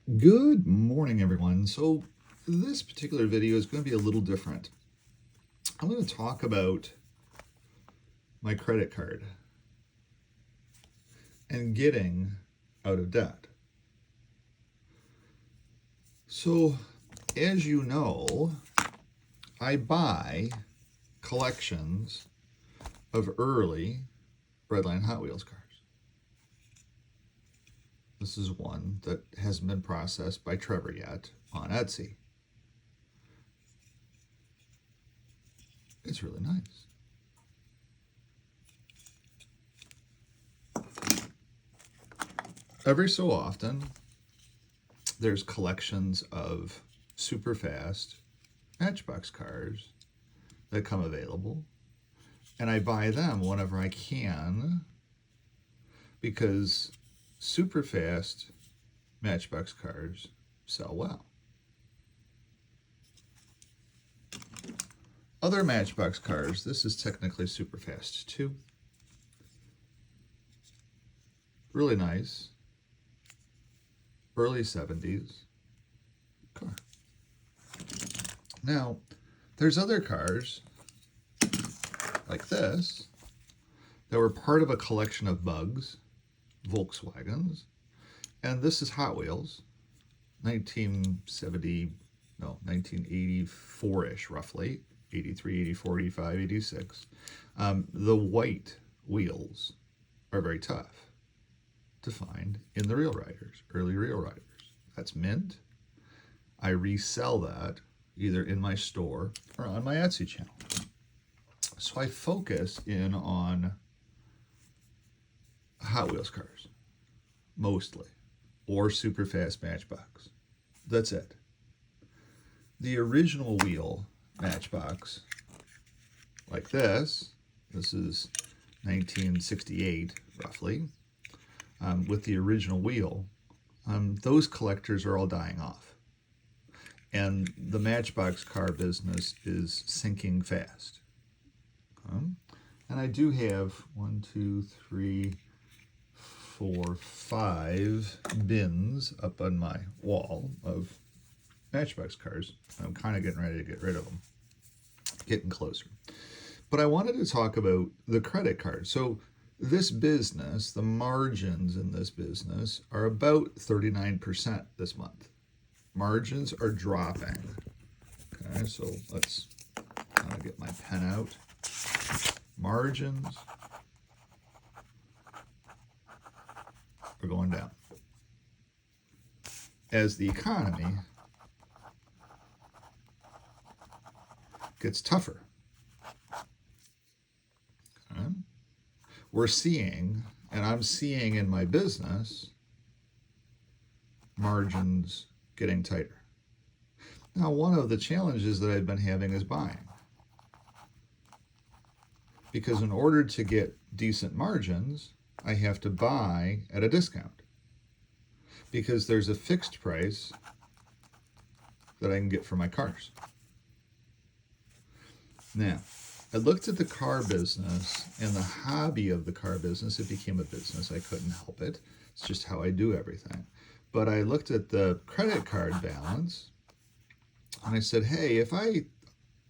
Good morning, everyone. So this particular video is going to be a little different. I'm going to talk about my credit card and getting out of debt. So as you know, I buy collections of early Redline Hot Wheels cars. This is one that hasn't been processed by Trevor yet on Etsy. It's really nice. Every so often, there's collections of super fast Matchbox cars that come available, and I buy them whenever I can because super fast Matchbox cars sell well. Other Matchbox cars, this is technically super fast too. Really nice. Early 70s car. Now, there's other cars like this that were part of a collection of Bugs, Volkswagens, and this is Hot Wheels, 1984-ish roughly, 83, 84, 85, 86. The white wheels are very tough to find in the Real Riders, early Real Riders. That's mint. I resell that either in my store or on my Etsy channel. So I focus in on Hot Wheels cars, mostly, or super fast Matchbox. That's it. The original wheel Matchbox, like this is 1968 roughly, with the original wheel, those collectors are all dying off. And the Matchbox car business is sinking fast. And I do have 5 bins up on my wall of Matchbox cars. I'm kind of getting ready to get rid of them. Getting closer. But I wanted to talk about the credit card. So this business, the margins in this business are about 39% this month. Margins are dropping. Okay, so let's kind of get my pen out. Margins are going down as the economy gets tougher. Okay. We're seeing, and I'm seeing in my business, margins getting tighter. Now, one of the challenges that I've been having is buying. Because in order to get decent margins, I have to buy at a discount. Because there's a fixed price that I can get for my cars. Now, I looked at the car business and the hobby of the car business. It became a business. I couldn't help it. It's just how I do everything. But I looked at the credit card balance and I said, hey, if I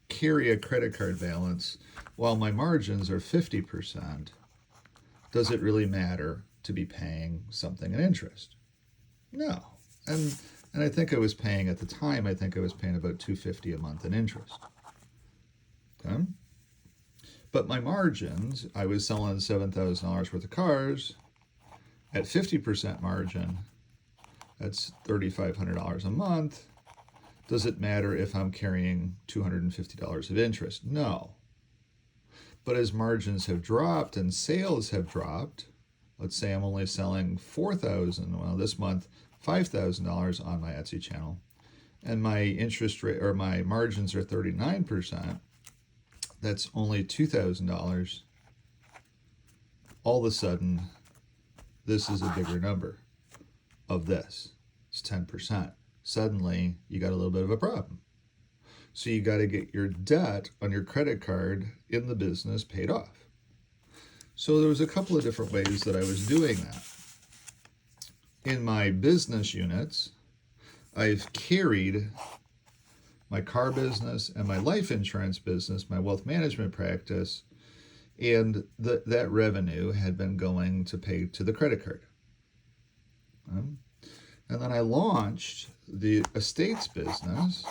carry a credit card balance while my margins are 50%, does it really matter to be paying something in interest? No. And I think I was paying at the time, I think I was paying about $250 a month in interest. Okay. But my margins, I was selling $7,000 worth of cars at 50% margin. That's $3,500 a month. Does it matter if I'm carrying $250 of interest? No. But as margins have dropped and sales have dropped, let's say I'm only selling $4,000, well, this month, $5,000 on my Etsy channel, and my interest rate or my margins are 39%, that's only $2,000. All of a sudden, this is a bigger number of this. It's 10%. Suddenly, you got a little bit of a problem. So you got to get your debt on your credit card in the business paid off. So there was a couple of different ways that I was doing that. In my business units, I've carried my car business and my life insurance business, my wealth management practice, and that revenue had been going to pay to the credit card. And then I launched the estates business,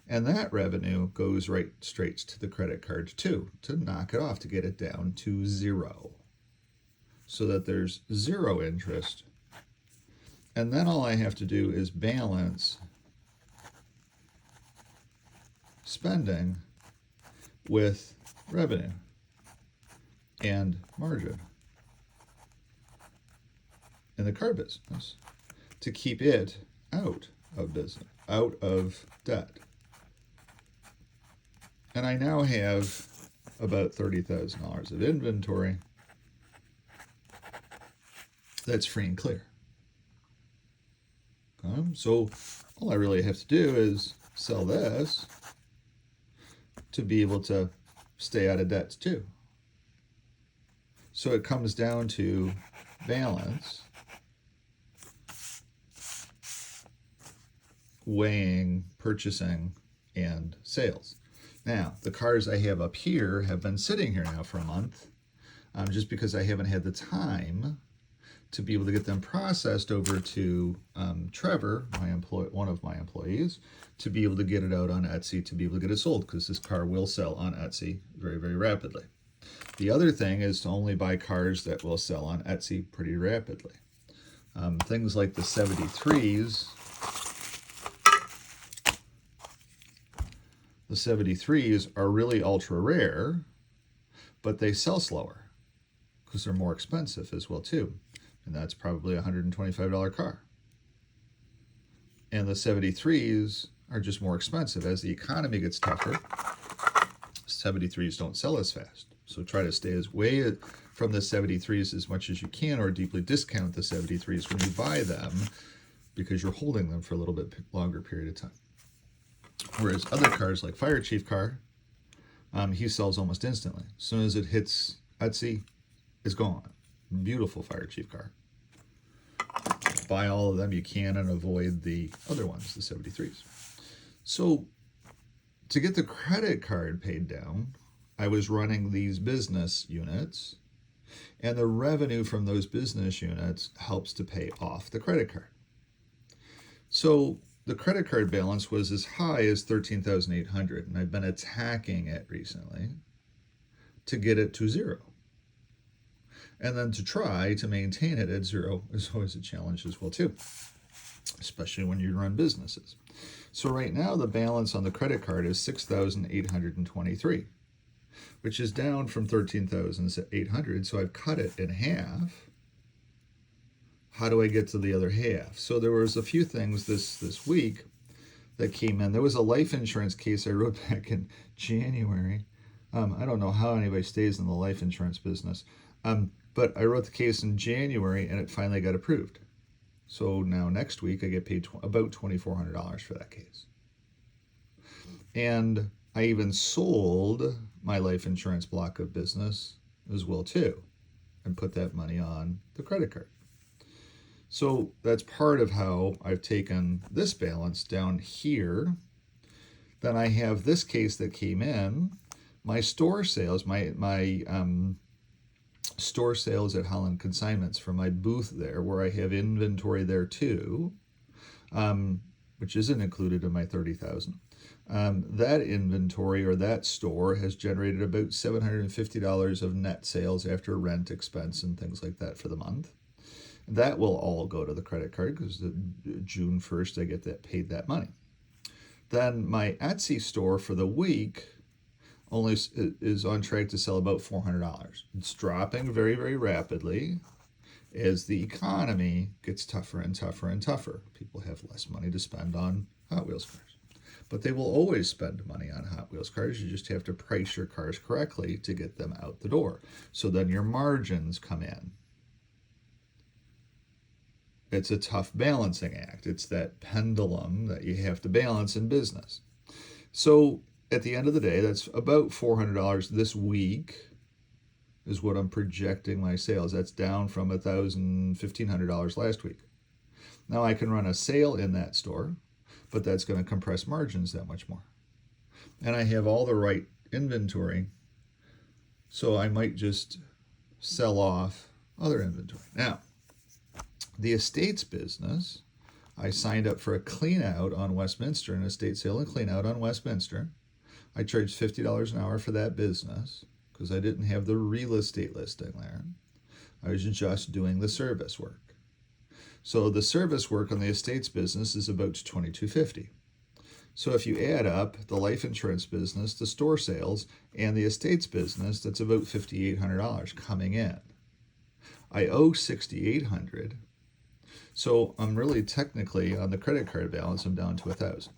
and that revenue goes right straight to the credit card too, to knock it off, to get it down to zero, so that there's zero interest. And then all I have to do is balance spending with revenue and margin in the car business to keep it out of business, out of debt. And I now have about $30,000 of inventory that's free and clear. So all I really have to do is sell this to be able to stay out of debts too. So it comes down to balance, weighing, purchasing, and sales. Now, the cars I have up here have been sitting here now for a month, just because I haven't had the time to be able to get them processed over to Trevor, one of my employees, to be able to get it out on Etsy, to be able to get it sold, because this car will sell on Etsy very, very rapidly. The other thing is to only buy cars that will sell on Etsy pretty rapidly. Things like the 73s. The 73s are really ultra rare, but they sell slower because they're more expensive as well too. And that's probably a $125 car. And the 73s are just more expensive. As the economy gets tougher, 73s don't sell as fast. So try to stay away from the 73s as much as you can, or deeply discount the 73s when you buy them, because you're holding them for a little bit longer period of time. Whereas other cars like Fire Chief car, he sells almost instantly. As soon as it hits Etsy, it's gone. Beautiful Fire Chief car. Buy all of them you can and avoid the other ones, the 73s. So to get the credit card paid down, I was running these business units, and the revenue from those business units helps to pay off the credit card. So the credit card balance was as high as $13,800, and I've been attacking it recently to get it to zero. And then to try to maintain it at zero is always a challenge as well too, especially when you run businesses. So right now the balance on the credit card is $6,823, which is down from $13,800. So I've cut it in half. How do I get to the other half? So there was a few things this week that came in. There was a life insurance case I wrote back in January. I don't know how anybody stays in the life insurance business. But I wrote the case in January, and it finally got approved. So now next week I get paid about $2,400 for that case. And I even sold my life insurance block of business as well too, and put that money on the credit card. So that's part of how I've taken this balance down here. Then I have this case that came in. My store sales, my store sales at Holland Consignments for my booth there, where I have inventory there too, which isn't included in my $30,000. That inventory, or that store, has generated about $750 of net sales after rent expense and things like that for the month. That will all go to the credit card because June 1st I get paid that money. Then my Etsy store for the week only is on track to sell about $400. It's dropping very, very rapidly as the economy gets tougher and tougher and tougher. People have less money to spend on Hot Wheels cars. But they will always spend money on Hot Wheels cars. You just have to price your cars correctly to get them out the door. So then your margins come in. It's a tough balancing act. It's that pendulum that you have to balance in business. So at the end of the day, that's about $400 this week is what I'm projecting my sales. That's down from $1,500 last week. Now I can run a sale in that store, but that's going to compress margins that much more. And I have all the right inventory, so I might just sell off other inventory. Now, the estates business, I signed up for a clean out on Westminster, an estate sale and clean out on Westminster. I charged $50 an hour for that business because I didn't have the real estate listing there. I was just doing the service work. So the service work on the estates business is about $22.50. So if you add up the life insurance business, the store sales, and the estates business, that's about $5,800 coming in. I owe $6,800. So I'm really technically on the credit card balance, I'm down to $1,000.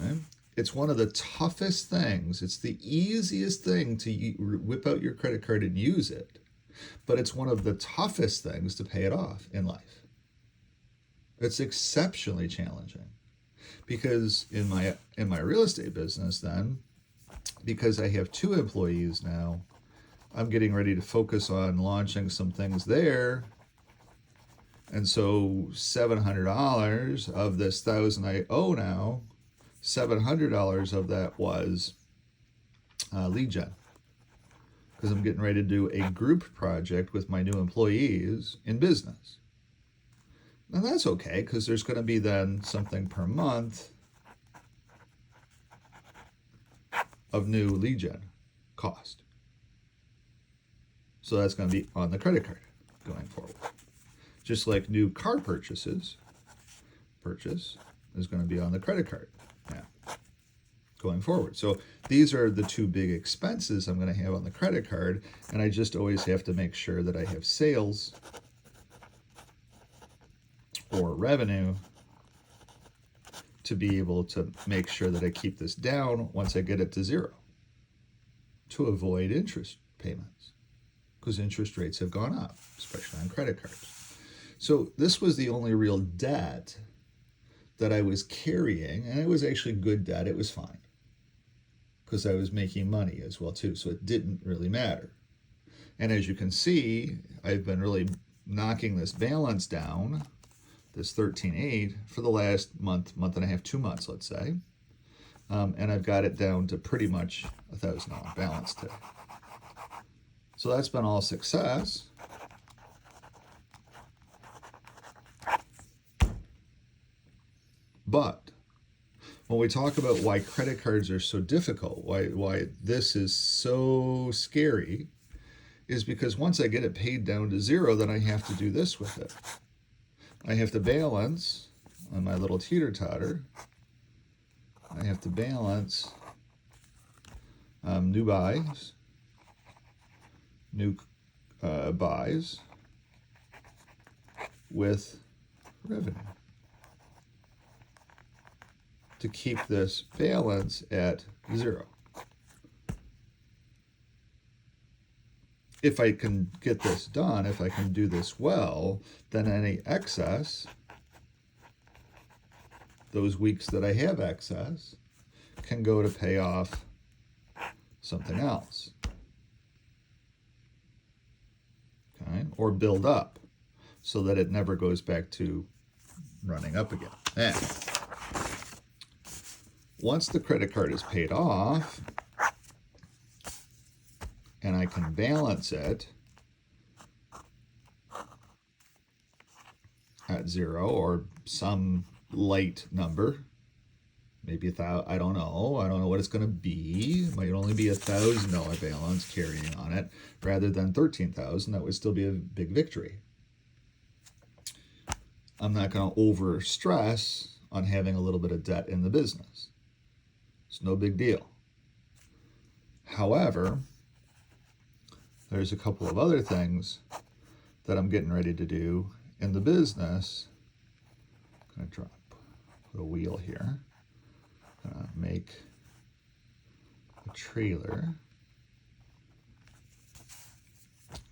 Right? It's one of the toughest things. It's the easiest thing to whip out your credit card and use it, but it's one of the toughest things to pay it off in life. It's exceptionally challenging because in my real estate business then, because I have 2 employees now, I'm getting ready to focus on launching some things there. And so $700 of this $1,000 I owe now, $700 of that was lead gen, because I'm getting ready to do a group project with my new employees in business. And that's okay, because there's going to be then something per month of new lead gen cost. So that's going to be on the credit card going forward. Just like new car purchase is going to be on the credit card now going forward. So these are the 2 big expenses I'm going to have on the credit card, and I just always have to make sure that I have sales or revenue to be able to make sure that I keep this down once I get it to 0, to avoid interest payments, because interest rates have gone up, especially on credit cards. So this was the only real debt that I was carrying, and it was actually good debt. It was fine because I was making money as well too, so it didn't really matter. And as you can see, I've been really knocking this balance down, this 13.8, for the last month and a half, 2 months, let's say, and I've got it down to pretty much $1,000 balance today. So that's been all success. But when we talk about why credit cards are so difficult, why this is so scary, is because once I get it paid down to 0, then I have to do this with it. I have to balance on my little teeter-totter. I have to balance new buys, new buys with revenue to keep this balance at 0. If I can get this done, if I can do this well, then any excess, those weeks that I have excess, can go to pay off something else. Okay? Or build up so that it never goes back to running up again. Now, once the credit card is paid off and I can balance it at 0 or some light number, maybe 1,000, I don't know what it's going to be. It might only be $1,000 balance carrying on it rather than 13,000. That would still be a big victory. I'm not going to over stress on having a little bit of debt in the business. It's no big deal. However, there's a couple of other things that I'm getting ready to do in the business. I'm going to put a wheel here. I'm going to make a trailer.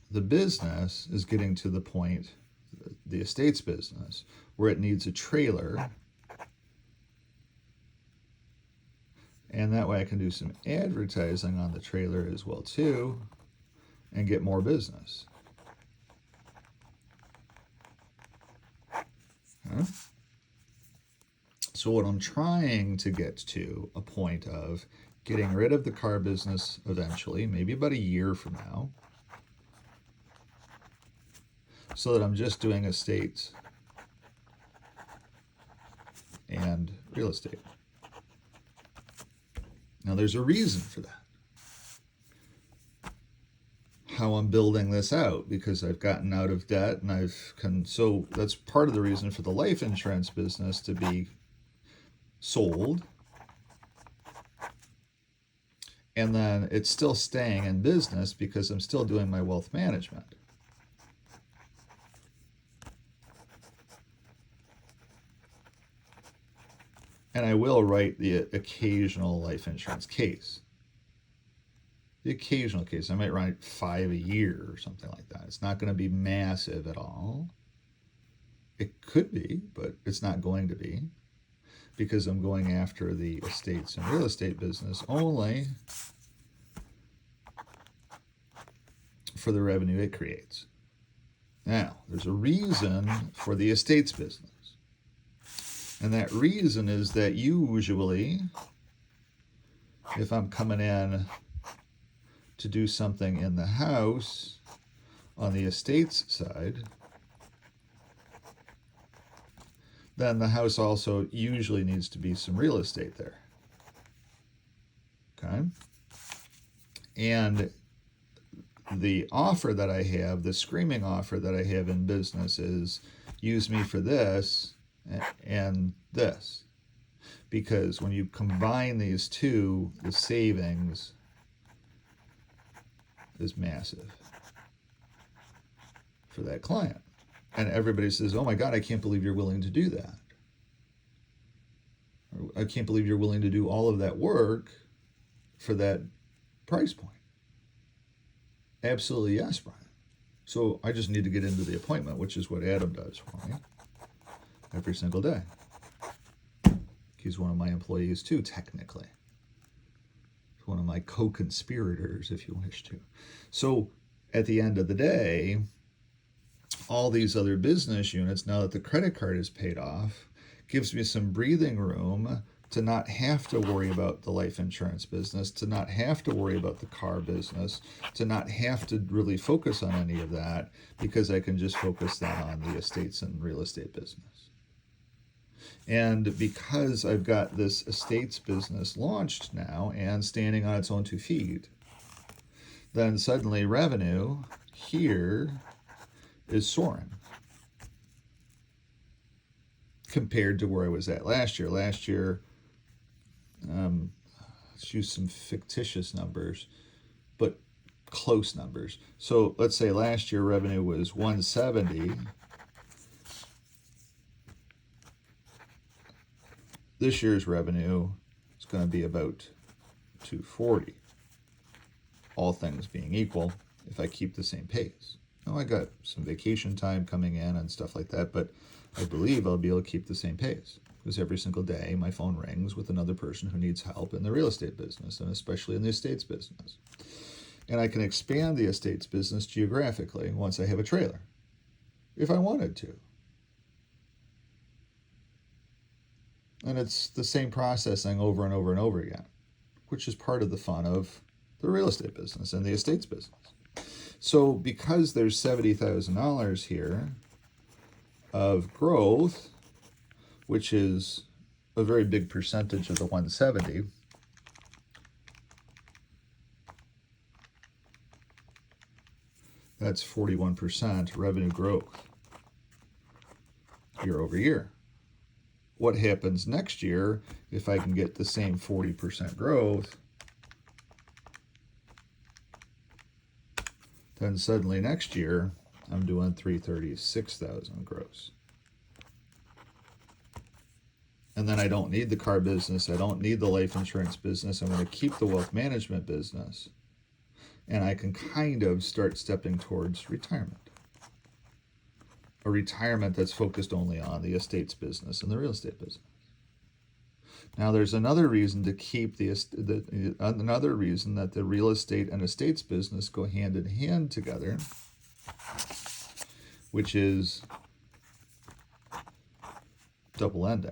The business is getting to the point, the estates business, where it needs a trailer. And that way I can do some advertising on the trailer as well too and get more business. So what I'm trying to get to a point of getting rid of the car business eventually, maybe about a year from now, so that I'm just doing estates and real estate. Now there's a reason for that. How I'm building this out, because I've gotten out of debt and so that's part of the reason for the life insurance business to be sold. And then it's still staying in business because I'm still doing my wealth management. And I will write the occasional life insurance case. The occasional case. I might write 5 a year or something like that. It's not going to be massive at all. It could be, but it's not going to be, because I'm going after the estates and real estate business only for the revenue it creates. Now, there's a reason for the estates business. And that reason is that usually, if I'm coming in to do something in the house on the estates side, then the house also usually needs to be some real estate there. Okay? And the offer that I have, the screaming offer that I have in business is use me for this and this. Because when you combine these two, the savings is massive for that client. And everybody says, oh my God, I can't believe you're willing to do that. Or, I can't believe you're willing to do all of that work for that price point. Absolutely yes, Brian. So I just need to get into the appointment, which is what Adam does for me every single day. He's one of my employees too, technically. He's one of my co-conspirators, if you wish to. So at the end of the day, all these other business units, now that the credit card is paid off, gives me some breathing room to not have to worry about the life insurance business, to not have to worry about the car business, to not have to really focus on any of that, because I can just focus then on the estates and real estate business. And because I've got this estates business launched now and standing on its own 2 feet, then suddenly revenue here is soaring compared to where I was at last year. Last year, let's use some fictitious numbers, but close numbers. So let's say last year revenue was 170. This year's revenue is going to be about 240. All things being equal, if I keep the same pace. Now I got some vacation time coming in and stuff like that, but I believe I'll be able to keep the same pace, because every single day my phone rings with another person who needs help in the real estate business, and especially in the estates business. And I can expand the estates business geographically once I have a trailer, if I wanted to. And it's the same processing over and over and over again, which is part of the fun of the real estate business and the estates business. So because there's $70,000 here of growth, which is a very big percentage of the 170, that's 41% revenue growth year over year. What happens next year if I can get the same 40% growth? Then suddenly next year I'm doing 336,000 gross. And then I don't need the car business. I don't need the life insurance business. I'm going to keep the wealth management business. And I can kind of start stepping towards retirement. A retirement that's focused only on the estates business and the real estate business. Now, there's another reason to keep another reason that the real estate and estates business go hand in hand together, which is double ending.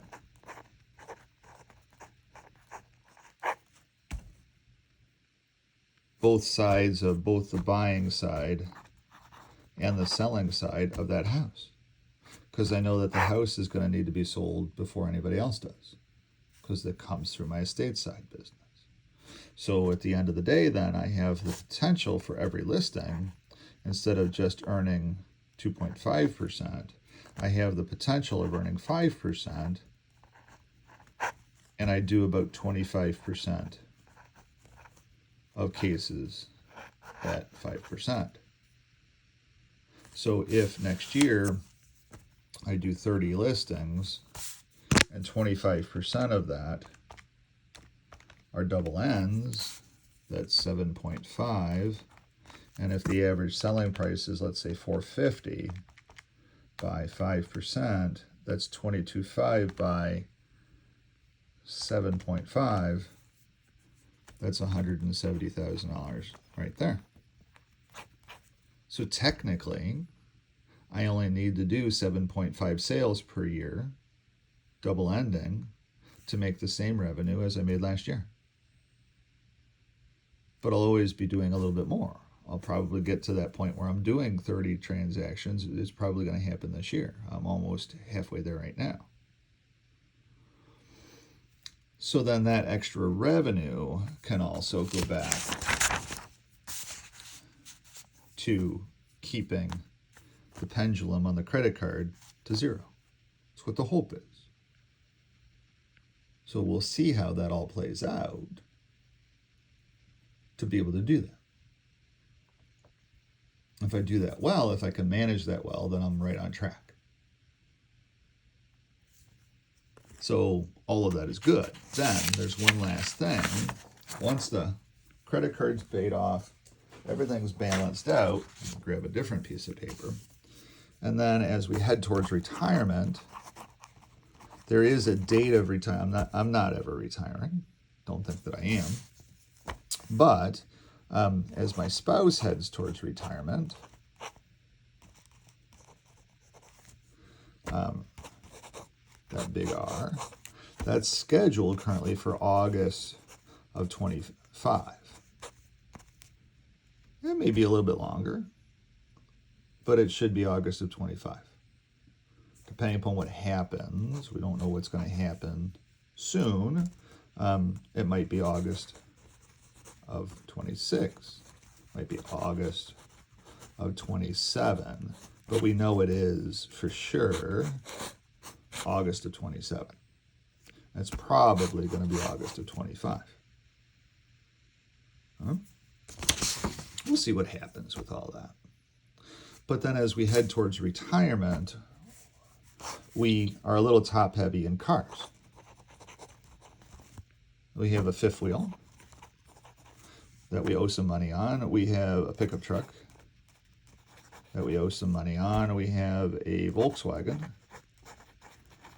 Both sides of both the buying side and the selling side of that house. Because I know that the house is going to need to be sold before anybody else does. Because it comes through my estate side business. So at the end of the day, then, I have the potential for every listing, instead of just earning 2.5%, I have the potential of earning 5%, and I do about 25% of cases at 5%. So if next year I do 30 listings and 25% of that are double ends, that's 7.5. And if the average selling price is, let's say, $450 by 5%, that's 22.5 by 7.5. That's $170,000 right there. So technically, I only need to do 7.5 sales per year, double ending, to make the same revenue as I made last year. But I'll always be doing a little bit more. I'll probably get to that point where I'm doing 30 transactions. It's probably going to happen this year. I'm almost halfway there right now. So then that extra revenue can also go back to keeping the pendulum on the credit card to zero. That's what the hope is. So we'll see how that all plays out to be able to do that. If I do that well, if I can manage that well, then I'm right on track. So all of that is good. Then there's one last thing. Once the credit card's paid off, everything's balanced out, grab a different piece of paper. And then as we head towards retirement, there is a date of retirement. I'm not ever retiring. Don't think that I am. But as my spouse heads towards retirement, that big R, that's scheduled currently for August of 25. It may be a little bit longer, but it should be August of 25. Depending upon what happens, we don't know what's going to happen soon. It might be August of 26, might be August of 27, but we know it is for sure August of 27. That's probably going to be August of 25. We'll see what happens with all that. But then as we head towards retirement, we are a little top heavy in cars. We have a fifth wheel that we owe some money on. We have a pickup truck that we owe some money on. We have a Volkswagen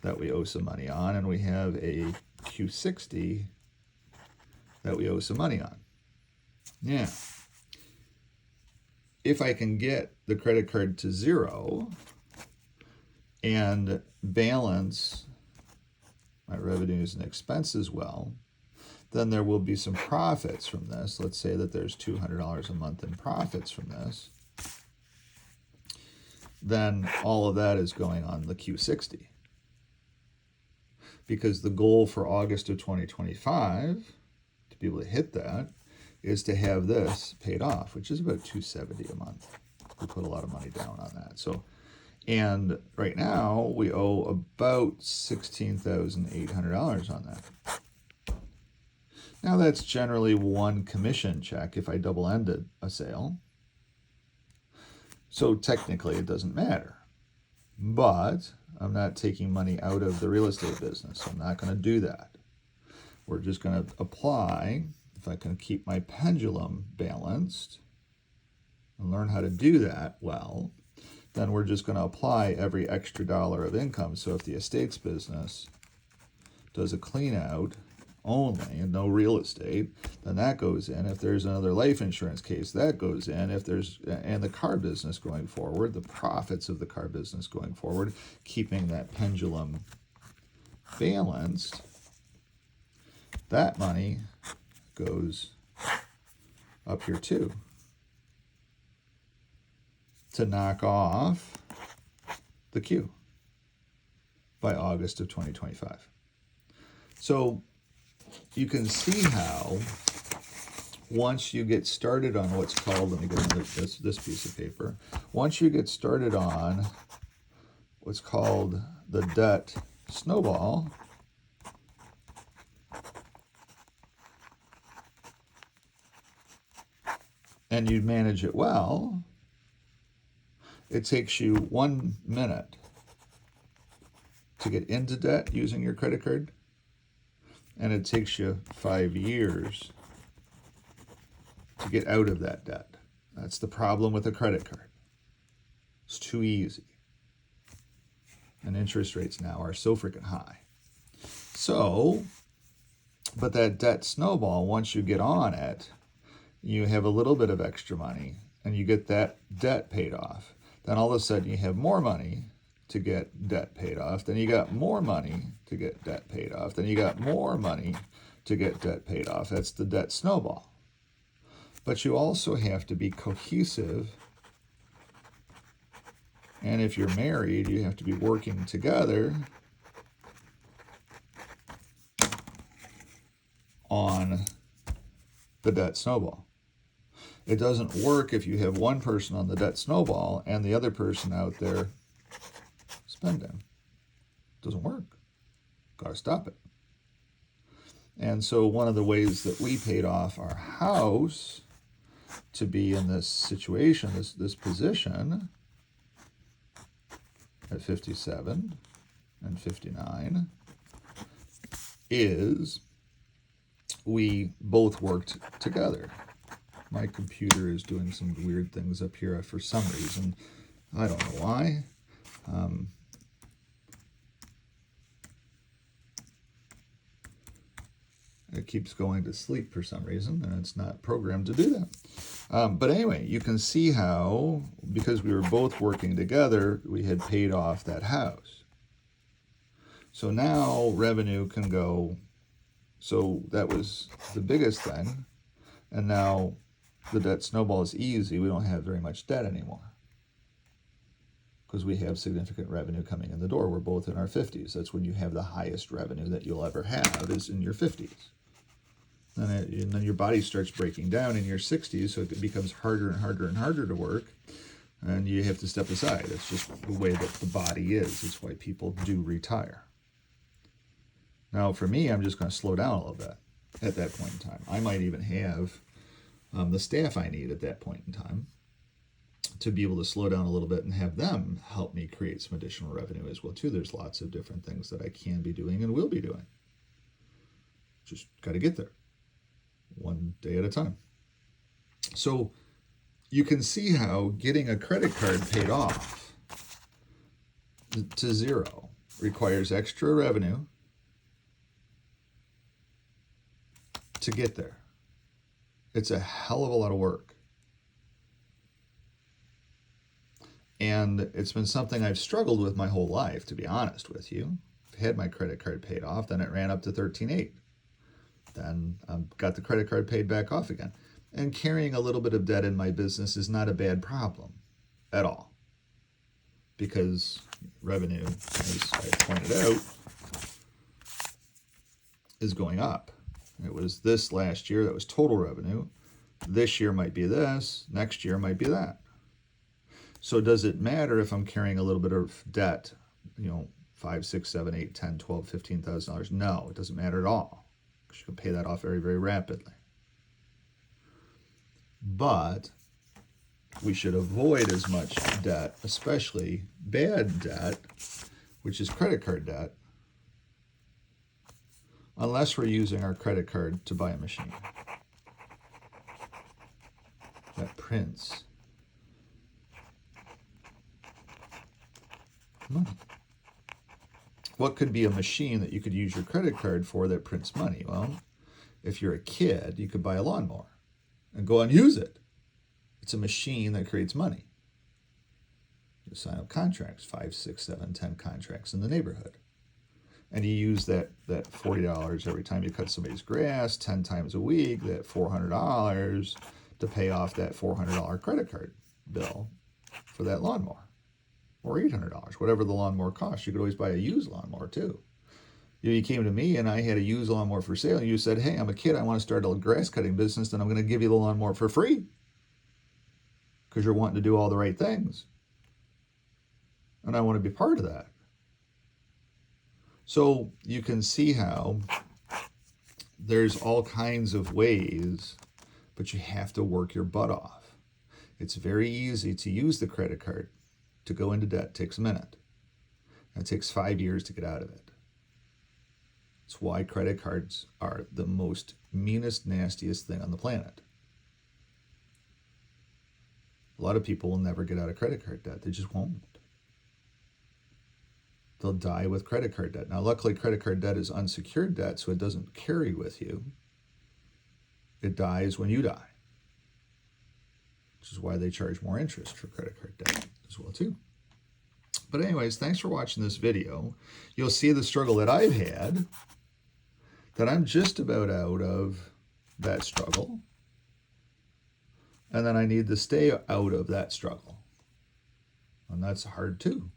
that we owe some money on. And we have a Q60 that we owe some money on. Yeah. If I can get the credit card to zero and balance my revenues and expenses well, then there will be some profits from this. Let's say that there's $200 a month in profits from this. Then all of that is going on the Q60. Because the goal for August of 2025, to be able to hit that, is to have this paid off, which is about $270 a month. We put a lot of money down on that. So, and right now we owe about $16,800 on that. Now that's generally one commission check if I double-ended a sale. So technically it doesn't matter. But I'm not taking money out of the real estate business. So I'm not going to do that. We're just going to apply, if I can keep my pendulum balanced and learn how to do that well, then we're just going to apply every extra dollar of income. So if the estates business does a clean out only and no real estate, then that goes in. If there's another life insurance case, that goes in. If there's, and the car business going forward, the profits of the car business going forward, keeping that pendulum balanced, that money goes up here too to knock off the Q by August of 2025. So you can see how once you get started on what's called, let me get this piece of paper. Once you get started on what's called the debt snowball, and you manage it well, it takes you 1 minute to get into debt using your credit card, and it takes you 5 years to get out of that debt. That's the problem with a credit card. It's too easy. And interest rates now are so freaking high. So, but that debt snowball, once you get on it, you have a little bit of extra money and you get that debt paid off. Then all of a sudden you have more money to get debt paid off. Then you got more money to get debt paid off. Then you got more money to get debt paid off. That's the debt snowball. But you also have to be cohesive. And if you're married, you have to be working together on the debt snowball. It doesn't work if you have one person on the debt snowball and the other person out there spending. It doesn't work. Got to stop it. And so one of the ways that we paid off our house to be in this situation, this position at 57 and 59, is we both worked together. My computer is doing some weird things up here for some reason. I don't know why. It keeps going to sleep for some reason, and it's not programmed to do that. But anyway, you can see how, because we were both working together, we had paid off that house. So now revenue can go, so that was the biggest thing. And now the debt snowball is easy. We don't have very much debt anymore because we have significant revenue coming in the door. We're both in our 50s. That's when you have the highest revenue that you'll ever have, is in your 50s. And then your body starts breaking down in your 60s, so it becomes harder and harder and harder to work, and you have to step aside. It's just the way that the body is. It's why people do retire. Now, for me, I'm just going to slow down a little bit at that point in time. I might even have the staff I need at that point in time to be able to slow down a little bit and have them help me create some additional revenue as well, too. There's lots of different things that I can be doing and will be doing. Just got to get there. One day at a time. So you can see how getting a credit card paid off to zero requires extra revenue to get there. It's a hell of a lot of work. And it's been something I've struggled with my whole life, to be honest with you. I've had my credit card paid off, then it ran up to 13.8. Then got the credit card paid back off again. And carrying a little bit of debt in my business is not a bad problem at all, because revenue, as I pointed out, is going up. It was this last year that was total revenue. This year might be this. Next year might be that. So does it matter if I'm carrying a little bit of debt, $5, $6, $7, $8, $10, $12, $15,000? No, it doesn't matter at all. You can pay that off very, very rapidly. But we should avoid as much debt, especially bad debt, which is credit card debt, unless we're using our credit card to buy a machine that prints money. What could be a machine that you could use your credit card for that prints money? Well, if you're a kid, you could buy a lawnmower and go and use it. It's a machine that creates money. You sign up contracts, 5, 6, 7, 10 contracts in the neighborhood. and you use that $40 every time you cut somebody's grass 10 times a week, that $400 to pay off that $400 credit card bill for that lawnmower, or $800, whatever the lawnmower costs. You could always buy a used lawnmower too. You came to me and I had a used lawnmower for sale, and you said, hey, I'm a kid, I want to start a grass cutting business, and I'm going to give you the lawnmower for free because you're wanting to do all the right things. And I want to be part of that. So you can see how there's all kinds of ways, but you have to work your butt off. It's very easy to use the credit card to go into debt. It takes a minute. And it takes 5 years to get out of it. It's why credit cards are the most meanest, nastiest thing on the planet. A lot of people will never get out of credit card debt. They just won't. They'll die with credit card debt. Now, luckily, credit card debt is unsecured debt, so it doesn't carry with you. It dies when you die, which is why they charge more interest for credit card debt as well, too. But anyways, thanks for watching this video. You'll see the struggle that I've had, that I'm just about out of that struggle, and then I need to stay out of that struggle. And that's hard, too.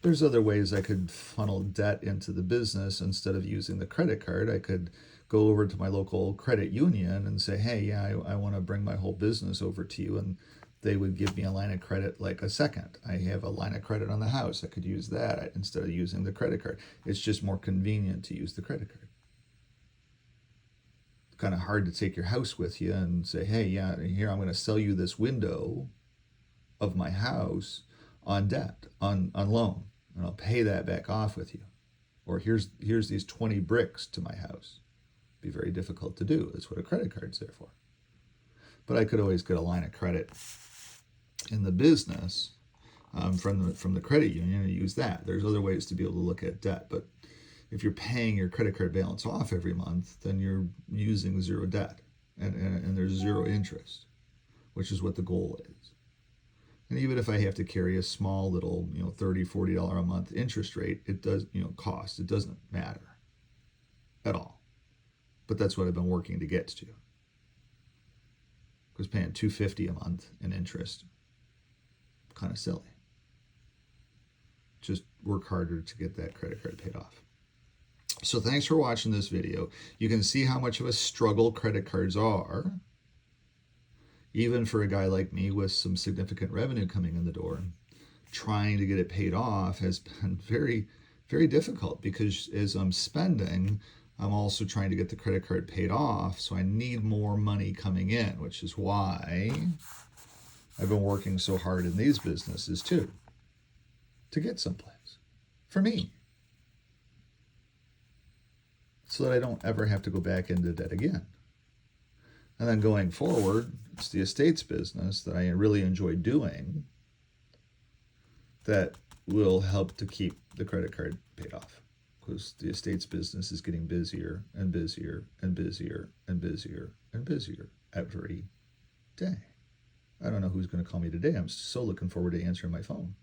There's other ways I could funnel debt into the business instead of using the credit card. I could go over to my local credit union and say, hey, yeah, I want to bring my whole business over to you. And they would give me a line of credit like a second. I have a line of credit on the house. I could use that instead of using the credit card. It's just more convenient to use the credit card. It's kind of hard to take your house with you and say, hey, yeah, here, I'm going to sell you this window of my house on debt, on loan. And I'll pay that back off with you. Or here's these 20 bricks to my house. It'd be very difficult to do. That's what a credit card's there for. But I could always get a line of credit in the business from the credit union and use that. There's other ways to be able to look at debt. But if you're paying your credit card balance off every month, then you're using zero debt. And there's zero interest, which is what the goal is. And even if I have to carry a small little, $30, $40 a month interest rate, it does, cost. It doesn't matter at all. But that's what I've been working to get to. Because paying $250 a month in interest, kind of silly. Just work harder to get that credit card paid off. So thanks for watching this video. You can see how much of a struggle credit cards are. Even for a guy like me with some significant revenue coming in the door, trying to get it paid off has been very, very difficult, because as I'm spending, I'm also trying to get the credit card paid off. So I need more money coming in, which is why I've been working so hard in these businesses too, to get someplace for me, so that I don't ever have to go back into debt again. And then going forward, it's the estates business that I really enjoy doing that will help to keep the credit card paid off, because the estates business is getting busier and busier and busier and busier and busier every day. I don't know who's going to call me today. I'm so looking forward to answering my phone.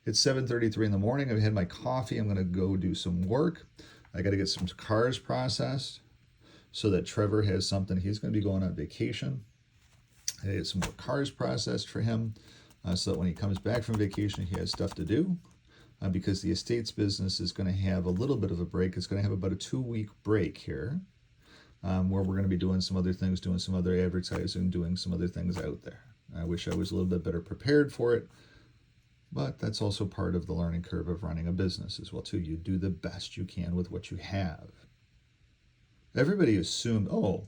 It's 7:33 in the morning. I've had my coffee. I'm going to go do some work. I got to get some cars processed, so that Trevor has something. He's going to be going on vacation. I get some more cars processed for him, so that when he comes back from vacation, he has stuff to do. Because the estates business is going to have a little bit of a break. It's going to have about a 2-week break here, where we're going to be doing some other things, doing some other advertising, doing some other things out there. I wish I was a little bit better prepared for it, but that's also part of the learning curve of running a business as well, too. You do the best you can with what you have. Everybody assumed, oh,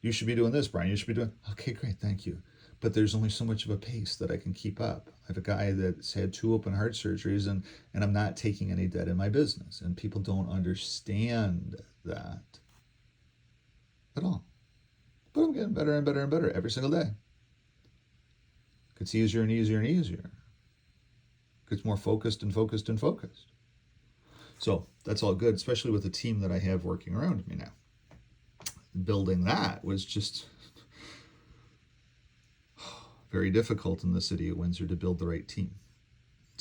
you should be doing this, Brian. You should be doing, okay, great, thank you. But there's only so much of a pace that I can keep up. I have a guy that's had 2 open heart surgeries, and I'm not taking any debt in my business. And people don't understand that at all. But I'm getting better and better and better every single day. It gets easier and easier and easier. It gets more focused and focused and focused. So that's all good, especially with the team that I have working around me now. Building that was just very difficult in the city of Windsor to build the right team.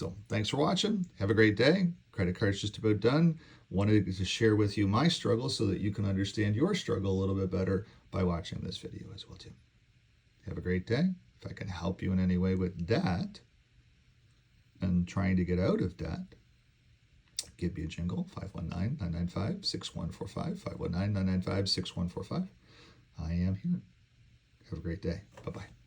So thanks for watching. Have a great day. Credit card's just about done. Wanted to share with you my struggle so that you can understand your struggle a little bit better by watching this video as well too. Have a great day. If I can help you in any way with debt and trying to get out of debt, give me a jingle, 519-995-6145, 519-995-6145. I am here. Have a great day. Bye-bye.